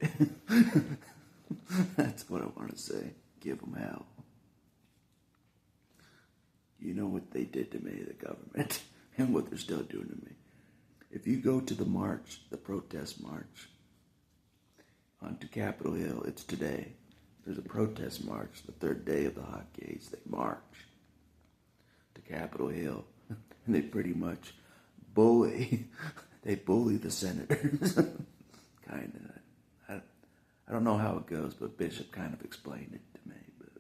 Gambit. That's what I want to say. Give them hell. You know what they did to me, the government, and what they're still doing to me. If you go to the march, the protest march, onto Capitol Hill, it's today. There's a protest march, the third day of the hot gates. They march to Capitol Hill, and they pretty much bully. They bully the senators. Kind of. I don't know how it goes, but Bishop kind of explained it to me. But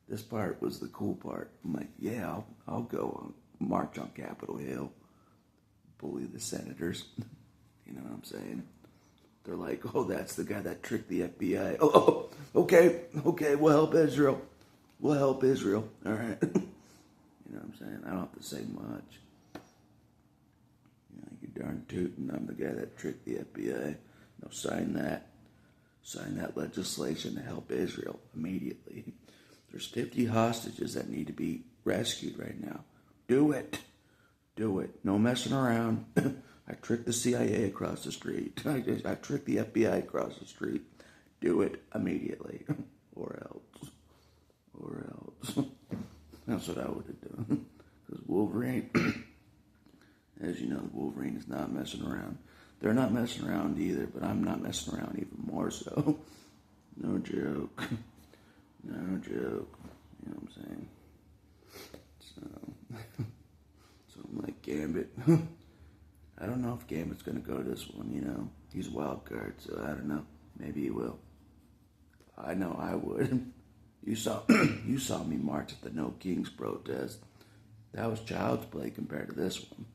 this part was the cool part. I'm like, yeah, I'll go on march on Capitol Hill, bully the senators. You know what I'm saying? They're like, oh, that's the guy that tricked the FBI. Oh, okay, we'll help Israel. We'll help Israel. All right. You know what I'm saying? I don't have to say much. You know, you darn tootin', I'm the guy that tricked the FBI. No, sign that. Sign that legislation to help Israel immediately. There's 50 hostages that need to be rescued right now. Do it. Do it. No messing around. I tricked the CIA across the street. I tricked the FBI across the street. Do it immediately. Or else. That's what I would have done. Because Wolverine, as you know, Wolverine is not messing around. They're not messing around either, but I'm not messing around even more so. No joke. No joke. You know what I'm saying? So I'm like, Gambit. I don't know if Gambit's going to go this one, you know. He's a wild card, so I don't know. Maybe he will. I know I would. You saw me march at the No Kings protest. That was child's play compared to this one.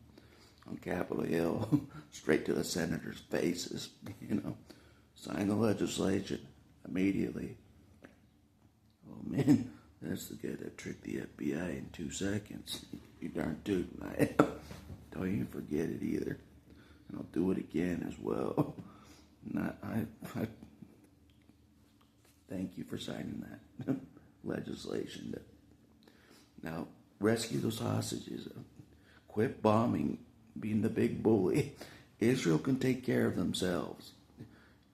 On Capitol Hill, straight to the senators' faces, you know. Sign the legislation immediately. Oh man, that's the guy that tricked the FBI in 2 seconds. You darn tootin', don't even forget it either. And I'll do it again as well. I thank you for signing that legislation. Now, rescue those hostages. Quit bombing, being the big bully. Israel can take care of themselves.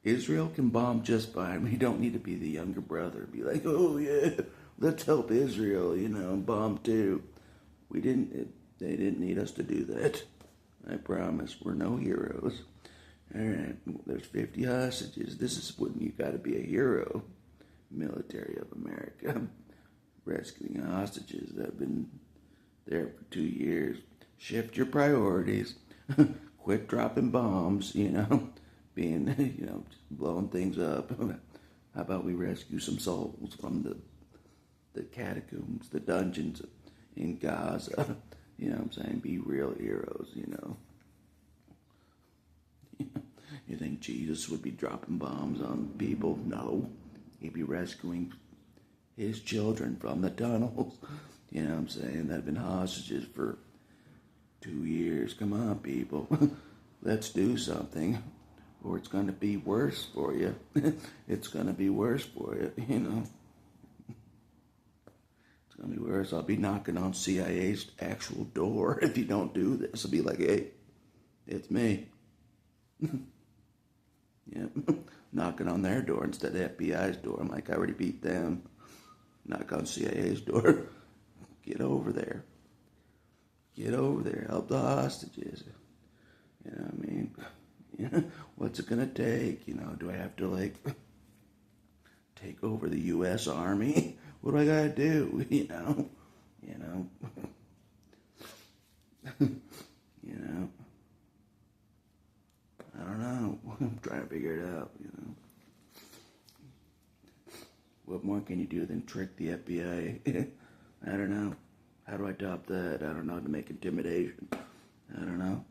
Israel can bomb just fine. We don't need to be the younger brother. Be like, oh yeah, let's help Israel, you know, bomb too. They didn't need us to do that. I promise, we're no heroes. All right, there's 50 hostages. This is when you got to be a hero. Military of America. Rescuing hostages that have been there for 2 years. Shift your priorities. Quit dropping bombs, you know. Being, you know, blowing things up. How about we rescue some souls from the catacombs, the dungeons in Gaza. You know what I'm saying? Be real heroes, you know. You think Jesus would be dropping bombs on people? No. He'd be rescuing his children from the tunnels. You know what I'm saying? That have been hostages for 2 years. Come on, people. Let's do something. Or it's going to be worse for you. It's going to be worse for you, you know. It's going to be worse. I'll be knocking on CIA's actual door if you don't do this. I'll be like, hey, it's me. Yeah. Knocking on their door instead of FBI's door. I'm like, I already beat them. Knock on CIA's door. Get over there. Get over there. Help the hostages. You know what I mean? Yeah. What's it gonna take? You know, do I have to like take over the U.S. Army? What do I gotta do? You know. You know. I don't know. I'm trying to figure it out. You know. What more can you do than trick the FBI? I don't know. How do I top that? I don't know. To make intimidation. I don't know.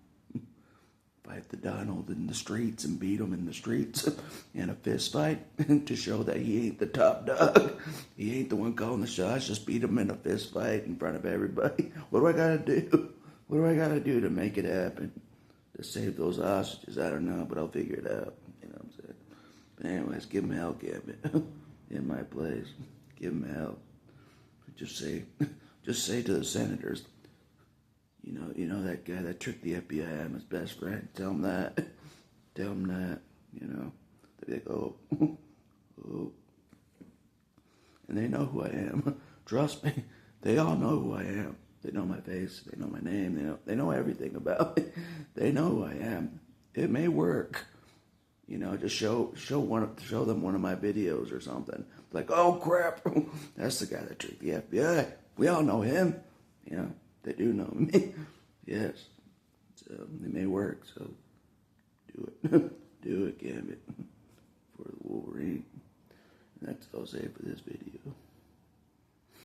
Fight the Donald in the streets and beat him in the streets in a fist fight to show that he ain't the top dog. He ain't the one calling the shots. Just beat him in a fist fight in front of everybody. What do I gotta do? What do I gotta do to make it happen? To save those hostages? I don't know, but I'll figure it out. You know what I'm saying? But anyways, give him hell, Gambit. In my place. Give him hell. Just say to the senators, you know that guy that tricked the FBI, I'm his best friend. Tell him that, you know. They'd be like, oh, oh. And they know who I am. Trust me, they all know who I am. They know my face. They know my name. They know everything about me. They know who I am. It may work. You know, just show them one of my videos or something. Like, oh crap, that's the guy that tricked the FBI. We all know him. You know, they do know me. Yes. So it may work. So do it. Do it, Gambit, for the Wolverine. And that's all I'll say for this video.